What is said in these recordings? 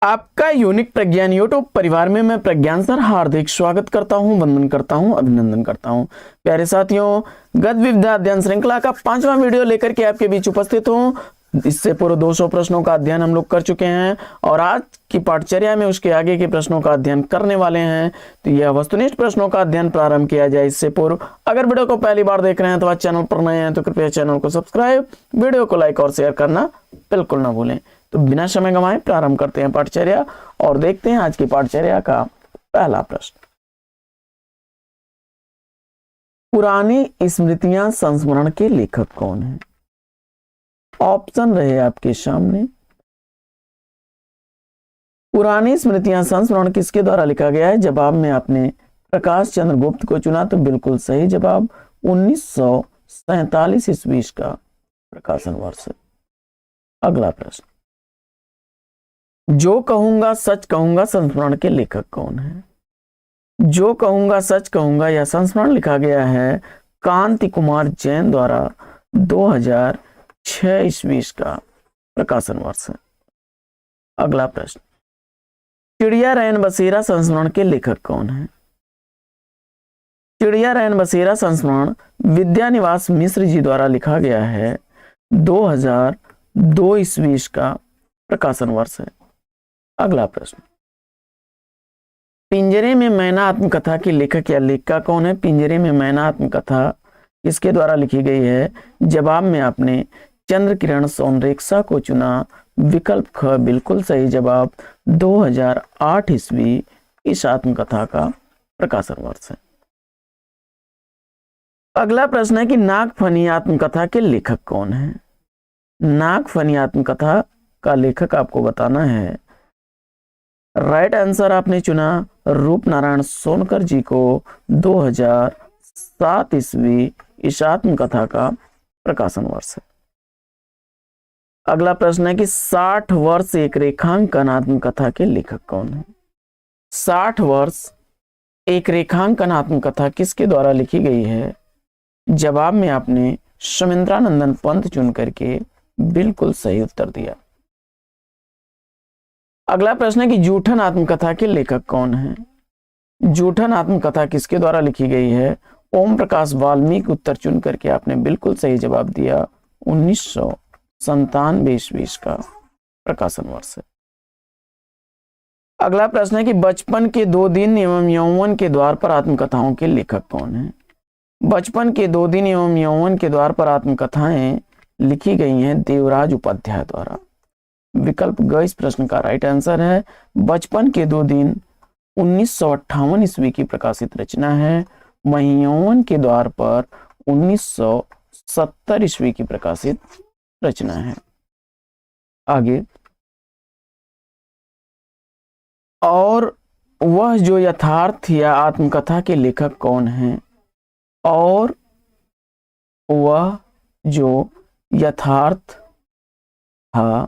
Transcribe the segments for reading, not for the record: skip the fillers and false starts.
आपका यूनिक प्रज्ञान यूट्यूब परिवार में मैं प्रज्ञान सर हार्दिक स्वागत करता हूं, वंदन करता हूं, अभिनंदन करता हूं। प्यारे साथियों, गत विद्या अध्ययन श्रृंखला का 5वां वीडियो लेकर के आपके बीच उपस्थित हूं। इससे पूर्व 200 प्रश्नों का अध्ययन हम लोग कर चुके हैं और आज की पाठचर्या में उसके आगे के प्रश्नों का अध्ययन करने वाले हैं। तो यह वस्तुनिष्ठ प्रश्नों का अध्ययन प्रारंभ किया जाए इससे पूर्व अगर वीडियो को पहली बार देख रहे हैं तो आज चैनल पर नए हैं तो कृपया चैनल को सब्सक्राइब, वीडियो को लाइक और शेयर करना बिल्कुल ना भूलें। तो बिना समय गंवाए प्रारंभ करते हैं पाठचर्या और देखते हैं आज की पाठचर्या का पहला प्रश्न। पुरानी स्मृतियां संस्मरण के लेखक कौन हैं? ऑप्शन रहे आपके सामने। पुरानी स्मृतियां संस्मरण किसके द्वारा लिखा गया है? जवाब में आपने प्रकाश चंद्र गुप्त को चुना तो बिल्कुल सही जवाब 1947 ईस्वी का प्रकाशन वर्ष। अगला प्रश्न, जो कहूंगा सच कहूंगा संस्मरण के लेखक कौन है? जो कहूंगा सच कहूंगा यह संस्मरण लिखा गया है कांति कुमार जैन द्वारा 2006 ईस्वी का प्रकाशन वर्ष है। अगला प्रश्न, चिड़िया रैन बसेरा संस्मरण के लेखक कौन है? चिड़िया रैन बसेरा संस्मरण विद्यानिवास मिश्र जी द्वारा लिखा गया है 2002 ईस्वी का प्रकाशन वर्ष है। अगला प्रश्न, पिंजरे में मैना आत्मकथा की लेखक या लेखिका कौन है? पिंजरे में मैना आत्मकथा किसके द्वारा लिखी गई है? जवाब में आपने चंद्र किरण सोनरेखा को चुना, विकल्प ख बिल्कुल सही जवाब 2008 ईस्वी इस आत्मकथा का प्रकाशन वर्ष है। अगला प्रश्न है कि नागफनी आत्मकथा के लेखक कौन है? नागफनी आत्मकथा का लेखक आपको बताना है। राइट आंसर आपने चुना रूप नारायण सोनकर जी को 2007 ईस्वी इस आत्मकथा का प्रकाशन वर्ष है। अगला प्रश्न है कि 60 वर्ष एक रेखांकन आत्मकथा के लेखक कौन है? 60 वर्ष एक रेखांकन आत्मकथा किसके द्वारा लिखी गई है? जवाब में आपने शमिंद्रानंदन पंत चुन करके बिल्कुल सही उत्तर दिया। अगला प्रश्न है कि जूठन आत्मकथा के लेखक कौन है? जूठन आत्मकथा किसके द्वारा लिखी गई है? ओम प्रकाश वाल्मीकि उत्तर चुन करके आपने बिल्कुल सही जवाब दिया 1997 ईस्वी का प्रकाशन वर्ष है। अगला प्रश्न है कि बचपन के 2 दिन एवं यौवन के द्वार पर आत्मकथाओं के लेखक कौन है? बचपन के 2 दिन एवं यौवन के द्वार पर आत्मकथाएं लिखी गई हैं देवराज उपाध्याय द्वारा। विकल्प ग इस प्रश्न का राइट आंसर है। बचपन के 2 दिन 1958 ईस्वी की प्रकाशित रचना है। वहीं यौवन के द्वार पर 1970 ईस्वी की प्रकाशित रचना है। आगे, और वह जो यथार्थ या आत्मकथा के लेखक कौन है? और वह जो यथार्थ था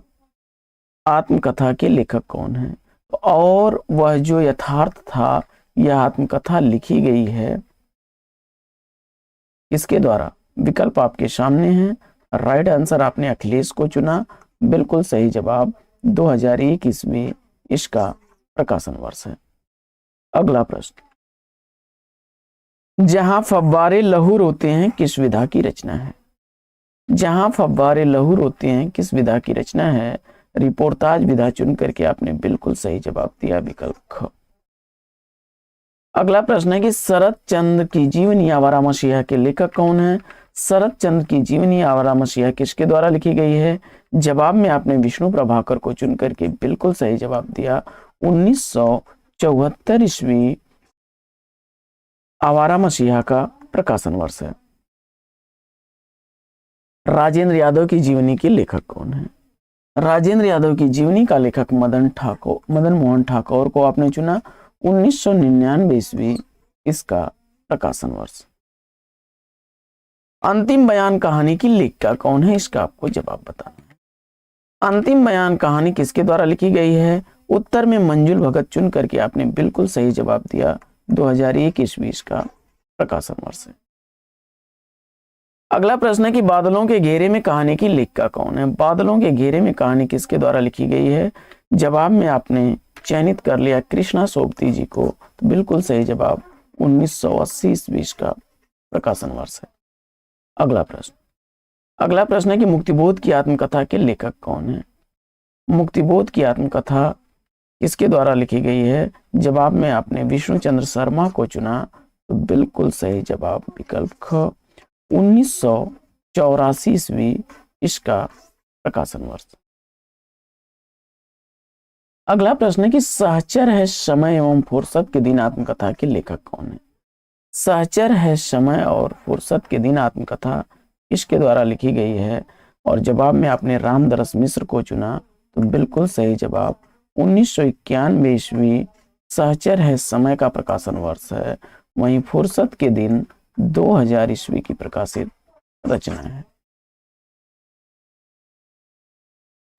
आत्मकथा के लेखक कौन है? और वह जो यथार्थ था यह आत्मकथा लिखी गई है किसके द्वारा? विकल्प आपके सामने हैं। राइट आंसर आपने अखिलेश को चुना, बिल्कुल सही जवाब 2001 ईस्वी इसका प्रकाशन वर्ष है। अगला प्रश्न, जहां फव्वारे लहू रोते हैं किस विधा की रचना है? जहां फव्वारे लहू रोते हैं किस विधा की रचना है? रिपोर्टाज विधा चुन करके आपने बिल्कुल सही जवाब दिया, विकल्प ख। अगला प्रश्न है कि शरद चंद्र की जीवनी आवारा मसीहा के लेखक कौन है? शरद चंद्र की जीवनी आवारा मसीहा किसके द्वारा लिखी गई है? जवाब में आपने विष्णु प्रभाकर को चुन करके बिल्कुल सही जवाब दिया 1974 ईस्वी आवारा मसीहा का प्रकाशन वर्ष है। राजेंद्र यादव की जीवनी के लेखक कौन है? राजेंद्र यादव की जीवनी का लेखक मदन मोहन ठाकुर को आपने चुना 1999 ईस्वी इसका प्रकाशन वर्ष। अंतिम बयान कहानी की लेखिका कौन है? इसका आपको जवाब बताना है। अंतिम बयान कहानी किसके द्वारा लिखी गई है? उत्तर में मंजुल भगत चुन करके आपने बिल्कुल सही जवाब दिया 2001 ईस्वी का प्रकाशन वर्ष है। अगला प्रश्न है कि बादलों के घेरे में कहानी की लेखिका कौन है? बादलों के घेरे में कहानी किसके द्वारा लिखी गई है? जवाब में आपने चयनित कर लिया कृष्णा सोबती जी को, तो बिल्कुल सही जवाब 1980 ईस्वी का प्रकाशन वर्ष है। अगला प्रश्न है कि मुक्तिबोध की आत्मकथा के लेखक कौन है? मुक्तिबोध की आत्मकथा किसके द्वारा लिखी गई है? जवाब में आपने विष्णुचंद्र शर्मा को चुना, तो बिल्कुल सही जवाब विकल्प ख 1984 ईस्वी इसका प्रकाशन वर्ष। अगला प्रश्न है कि सहचर है समय एवं फुर्सत के दिन आत्मकथा के लेखक कौन है? सहचर है समय और फुर्सत के दिन आत्मकथा किसके द्वारा लिखी गई है? और जवाब में आपने रामदरस मिश्र को चुना, तो बिल्कुल सही जवाब 1991 ईस्वी सहचर है समय का प्रकाशन वर्ष है। वहीं फुर्सत के दिन 2000 ईस्वी की प्रकाशित रचना है।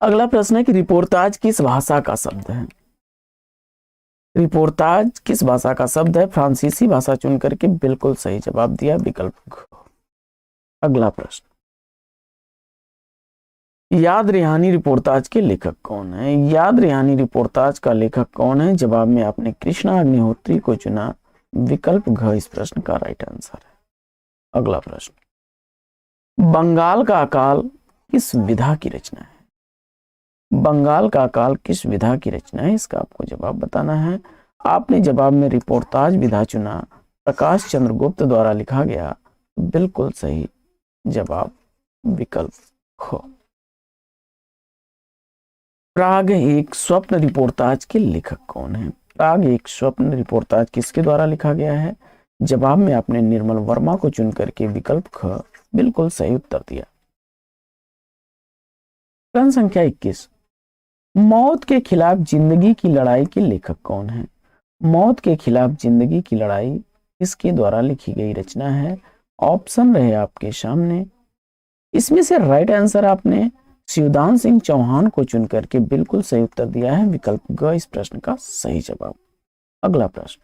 अगला प्रश्न है कि रिपोर्टाज किस भाषा का शब्द है? रिपोर्टाज किस भाषा का शब्द है? फ्रांसीसी भाषा चुन करके बिल्कुल सही जवाब दिया विकल्प घ। अगला प्रश्न, याद रिहानी रिपोर्टाज के लेखक कौन है? याद रिहानी रिपोर्टाज का लेखक कौन है? जवाब में आपने कृष्णा अग्निहोत्री को चुना, विकल्प घ इस प्रश्न का राइट आंसर है। अगला प्रश्न, बंगाल का अकाल किस विधा की रचना है? बंगाल का अकाल किस विधा की रचना है? इसका आपको जवाब बताना है। आपने जवाब में रिपोर्टाज विधा चुना, प्रकाश चंद्र गुप्त द्वारा लिखा गया, बिल्कुल सही जवाब विकल्प ख। प्राग एक स्वप्न रिपोर्टाज के लेखक कौन है? प्राग एक स्वप्न रिपोर्टाज किसके द्वारा लिखा गया है? जवाब में आपने निर्मल वर्मा को चुन करके विकल्प ख बिल्कुल सही उत्तर दिया। प्रश्न संख्या 21, मौत के खिलाफ जिंदगी की लड़ाई के लेखक कौन है? मौत के खिलाफ जिंदगी की लड़ाई किसके द्वारा लिखी गई रचना है? ऑप्शन रहे आपके सामने। इसमें से राइट आंसर आपने शिवदान सिंह चौहान को चुन करके बिल्कुल सही उत्तर दिया है, विकल्प ग इस प्रश्न का सही जवाब। अगला प्रश्न,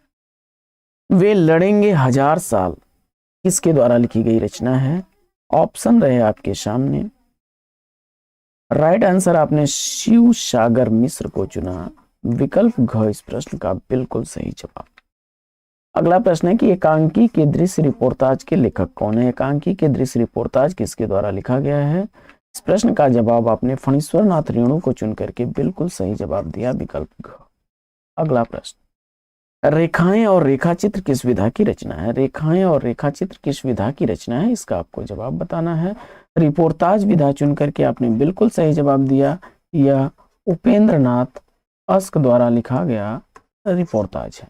वे लड़ेंगे 1000 साल किसके द्वारा लिखी गई रचना है? ऑप्शन रहे आपके सामने। राइट आंसर आपने शिव सागर मिश्र को चुना, विकल्प घ इस प्रश्न का बिल्कुल सही जवाब। अगला प्रश्न है कि एकांकी के दृश्य रिपोर्टाज के लेखक कौन है? एकांकी के दृश्य रिपोर्टाज किसके द्वारा लिखा गया है? इस प्रश्न का जवाब आपने फणीश्वर नाथ रेणु को चुन करके बिल्कुल सही जवाब दिया, विकल्प घ। अगला प्रश्न, रेखाएं और रेखाचित्र किस विधा की रचना है? रेखाएं और रेखाचित्र किस विधा की रचना है? इसका आपको जवाब बताना है। रिपोर्टाज विधा चुन करके आपने बिल्कुल सही जवाब दिया, यह उपेंद्र नाथ अस्क द्वारा लिखा गया रिपोर्टाज है।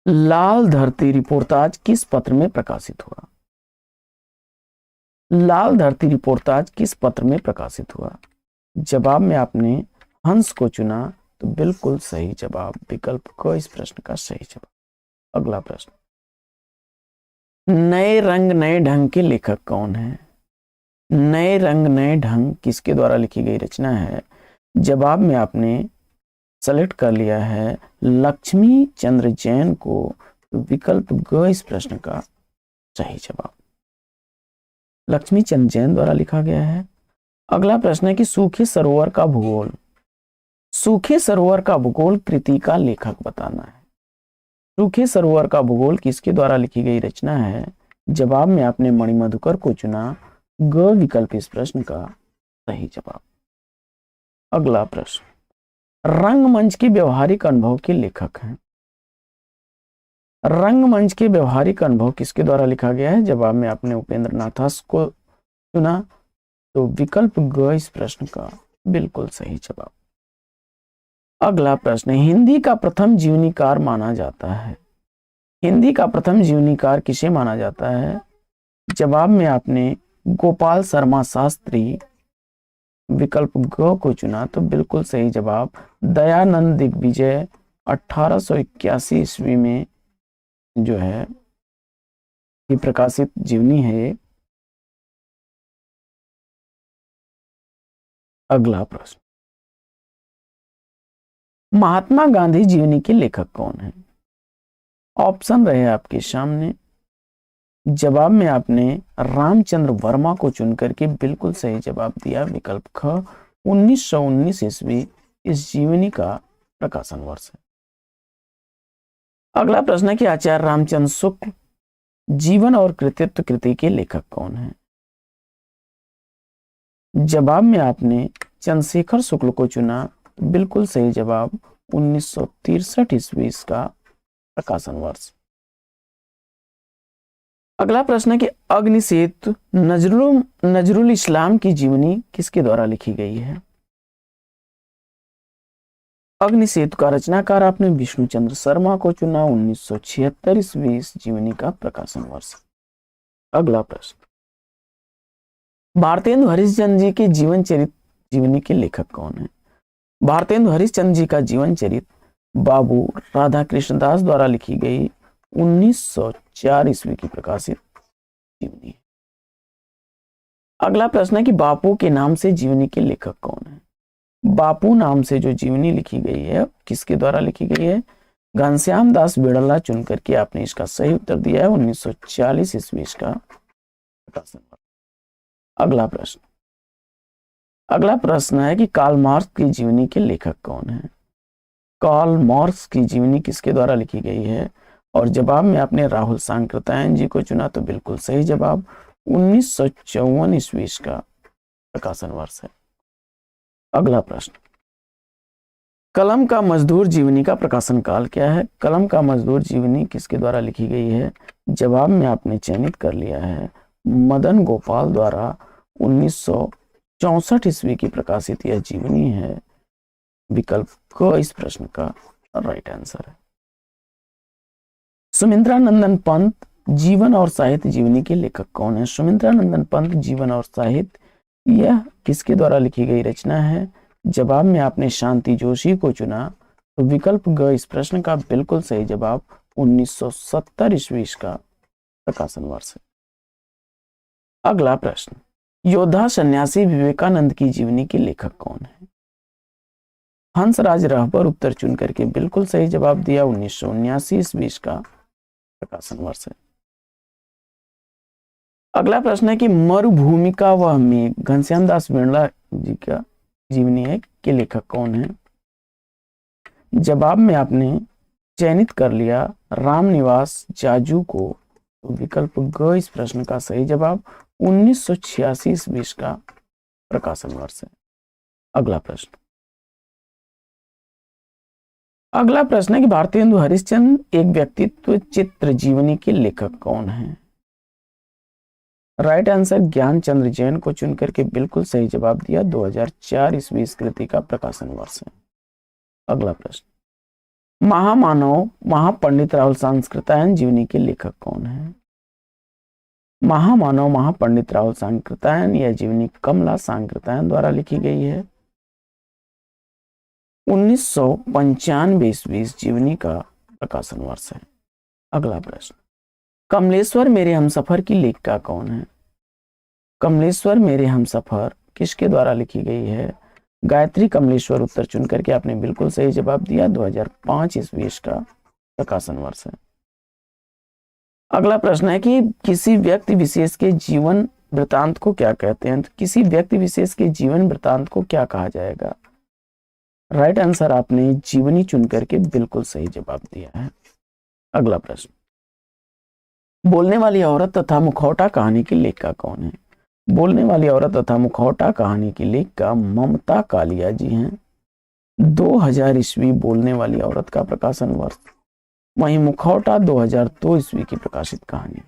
लाल धरती रिपोर्टाज किस पत्र में प्रकाशित हुआ? लाल धरती रिपोर्टाज किस पत्र में प्रकाशित हुआ? जवाब में आपने हंस को चुना, तो बिल्कुल सही जवाब विकल्प को इस प्रश्न का सही जवाब। अगला प्रश्न, नए रंग नए ढंग के लेखक कौन है? नए रंग नए ढंग किसके द्वारा लिखी गई रचना है? जवाब में आपने सेलेक्ट कर लिया है लक्ष्मी चंद्र जैन को, तो विकल्प ग इस प्रश्न का सही जवाब। लक्ष्मी चंद्र जैन द्वारा लिखा गया है। अगला प्रश्न है कि सूखे सरोवर का भूगोल, सूखे सरोवर का भूगोल कृति का लेखक बताना है। सूखे सरोवर का भूगोल किसके द्वारा लिखी गई रचना है? जवाब में आपने मणिमधुकर को चुना, ग विकल्प इस प्रश्न का सही जवाब। अगला प्रश्न, रंगमंच के व्यवहारिक अनुभव के लेखक हैं। रंगमंच के व्यवहारिक अनुभव किसके द्वारा लिखा गया है? जवाब में आपने उपेंद्र नाथ को चुना, तो विकल्प ग इस प्रश्न का बिल्कुल सही जवाब। अगला प्रश्न, हिंदी का प्रथम जीवनीकार माना जाता है। हिंदी का प्रथम जीवनीकार किसे माना जाता है? जवाब में आपने गोपाल शर्मा शास्त्री विकल्प ग को चुना, तो बिल्कुल सही जवाब दयानंद दिग्विजय 1881 ईस्वी में जो है ये प्रकाशित जीवनी है ये। अगला प्रश्न, महात्मा गांधी जीवनी के लेखक कौन है? ऑप्शन रहे आपके सामने। जवाब में आपने रामचंद्र वर्मा को चुन करके बिल्कुल सही जवाब दिया, विकल्प ख 1919 ईस्वी इस जीवनी का प्रकाशन वर्ष है। अगला प्रश्न है कि आचार्य रामचंद्र शुक्ल जीवन और कृतित्व कृति के लेखक कौन है? जवाब में आपने चंद्रशेखर शुक्ल को चुना। बिल्कुल सही जवाब 1963 ईस्वी इसका प्रकाशन वर्ष। अगला प्रश्न है कि अग्निसेतु नजरुल इस्लाम की जीवनी किसके द्वारा लिखी गई है? अग्निसेतु का रचनाकार आपने विष्णुचंद्र शर्मा को चुना। 1976 ईस्वी इस जीवनी का प्रकाशन वर्ष। अगला प्रश्न, भारतेंदु हरिश्चंद्र जी के जीवनी के लेखक कौन है? भारतेंदु हरिश्चंद्र जी का जीवन चरित्र बाबू राधा कृष्ण दास द्वारा लिखी गई 1904 ईस्वी की प्रकाशित जीवनी है। अगला प्रश्न है कि बापू के नाम से जीवनी के लेखक कौन है? बापू नाम से जो जीवनी लिखी गई है किसके द्वारा लिखी गई है? घनश्याम दास बिड़ला चुन करके आपने इसका सही उत्तर दिया है 1940 ईस्वी इसका प्रकाशन। अगला प्रश्न है कि कार्ल मार्क्स की जीवनी के लेखक कौन है? कार्ल मार्क्स की जीवनी किसके द्वारा लिखी गई है? और जवाब में आपने राहुल सांकृत्यायन जी को चुना, तो बिल्कुल सही जवाब 1954 ईस्वी इसका प्रकाशन वर्ष है। अगला प्रश्न, कलम का मजदूर जीवनी का प्रकाशन काल क्या है? कलम का मजदूर जीवनी किसके द्वारा लिखी गई है? जवाब में आपने चयनित कर लिया है मदन गोपाल द्वारा 1964 ईस्वी की प्रकाशित यह जीवनी है। विकल्प क इस प्रश्न का राइट आंसर है। सुमित्रानंदन पंत जीवन और साहित्य जीवनी के लेखक कौन है? सुमित्रानंदन पंत जीवन और साहित्य यह किसके द्वारा लिखी गई रचना है? जवाब में आपने शांति जोशी को चुना, तो विकल्प ग इस प्रश्न का बिल्कुल सही जवाब 1970 ईस्वी का प्रकाशन वर्ष है। अगला प्रश्न, योद्धा सन्यासी विवेकानंद की जीवनी के लेखक कौन है? हंसराज रहबर उत्तर चुन करके बिल्कुल सही जवाब दिया 1979 ईस्वी का प्रकाशन वर्ष है। अगला प्रश्न है कि मरुभूमि का वह मेघ घनश्याम दास बिड़ला जी का जीवनी है के लेखक कौन है? जवाब में आपने चयनित कर लिया रामनिवास जाजू को, तो विकल्प ग इस प्रश्न का सही जवाब 1986 ईस्वी का प्रकाशन वर्ष है। अगला प्रश्न है कि भारतेंदु हरिश्चंद्र एक व्यक्तित्व चित्र जीवनी के लेखक कौन है? राइट आंसर ज्ञान चंद्र जैन को चुनकर के बिल्कुल सही जवाब दिया 2004 ईस्वी इस कृति का प्रकाशन वर्ष है। अगला प्रश्न, महामानव महापंडित राहुल सांकृत्यायन जीवनी के लेखक कौन है? महामानव महापंडित राहुल सांकृत्यायन यह जीवनी कमला सांकृत्यायन द्वारा लिखी गई है। 1995 ईस्वी इस जीवनी का प्रकाशन वर्ष है। अगला प्रश्न, कमलेश्वर मेरे हमसफर की लेखिका कौन है? कमलेश्वर मेरे हमसफर किसके द्वारा लिखी गई है? गायत्री कमलेश्वर उत्तर चुन करके आपने बिल्कुल सही जवाब दिया 2005 ईस्वी का प्रकाशन वर्ष है। अगला प्रश्न है कि किसी व्यक्ति विशेष के जीवन वृतांत को क्या कहते हैं? तो किसी व्यक्ति विशेष के जीवन वृतांत को क्या कहा जाएगा? राइट आंसर आपने जीवनी चुन करके बिल्कुल सही जवाब दिया है। अगला प्रश्न, बोलने वाली औरत तथा मुखौटा कहानी की लेखिका कौन है? बोलने वाली औरत तथा मुखौटा कहानी की लेखिका ममता कालिया जी हैं। 2000 ईस्वी बोलने वाली औरत का प्रकाशन वर्ष, वहीं मुखौटा 2002 ईस्वी की प्रकाशित कहानी।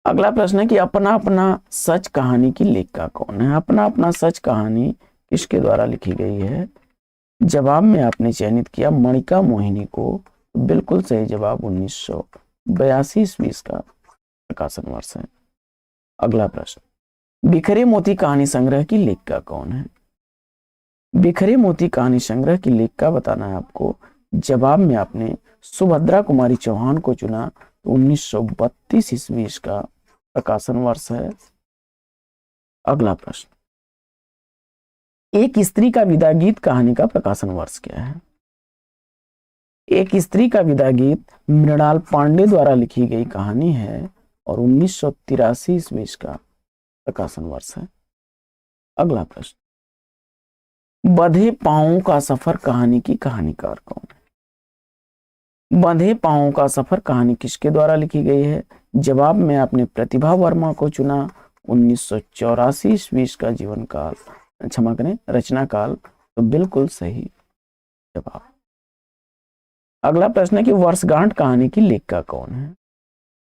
अगला प्रश्न है कि अपना अपना सच कहानी की लेखिका कौन है? अपना अपना सच कहानी किसके द्वारा लिखी गई है? जवाब में आपने चयनित किया मणिका मोहिनी को, बिल्कुल सही जवाब 1982 ईस्वी का प्रकाशन वर्ष है। अगला प्रश्न, बिखरे मोती कहानी संग्रह की लेखिका कौन है? बिखरे मोती कहानी संग्रह की लेखिका बताना है आपको। जवाब में आपने सुभद्रा कुमारी चौहान को चुना, तो 1932 ईस्वी का प्रकाशन वर्ष है। अगला प्रश्न, एक स्त्री का विदा गीत कहानी का प्रकाशन वर्ष क्या है? एक स्त्री का विदा गीत मृणाल पांडे द्वारा लिखी गई कहानी है और 1983 ईस्वी का प्रकाशन वर्ष है। अगला प्रश्न, बंधे पांवों का सफर कहानी की कहानीकार कौन है? बंधे पांवों का सफर कहानी किसके द्वारा लिखी गई है? जवाब में आपने प्रतिभा वर्मा को चुना। 1984 ईस्वी का जीवन काल, क्षमा करें, रचना काल, तो बिल्कुल सही जवाब। अगला प्रश्न है कि वर्षगांठ कहानी की लेखिका कौन है?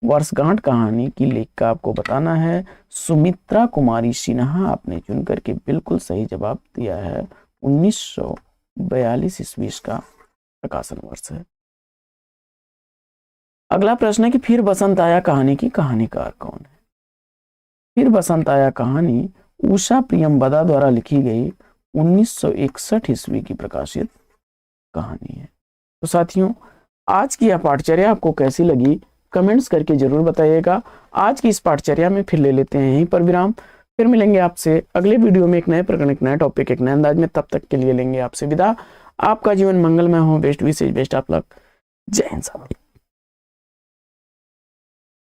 वर्षगांठ कहानी की लेखिका आपको बताना है सुमित्रा कुमारी सिन्हा। आपने चुन करके बिल्कुल सही जवाब दिया है। 1942 ईस्वी का प्रकाशन वर्ष है। अगला प्रश्न है कि फिर बसंत आया कहानी की कहानीकार कौन है? फिर बसंत आया कहानी उषा प्रियमवदा द्वारा लिखी गई 1961 ईस्वी की प्रकाशित कहानी है। तो साथियों, आज की यह पाठचर्या आपको कैसी लगी कमेंट्स करके जरूर बताइएगा। आज की इस पाठचर्या में फिर ले लेते हैं यहीं पर विराम। फिर मिलेंगे आपसे अगले वीडियो में एक नए प्रकरण, एक नए टॉपिक, एक नए अंदाज में। तब तक के लिए लेंगे आपसे विदा। आपका जीवन मंगलमय हो। Best wishes, best of luck. जय हिंद।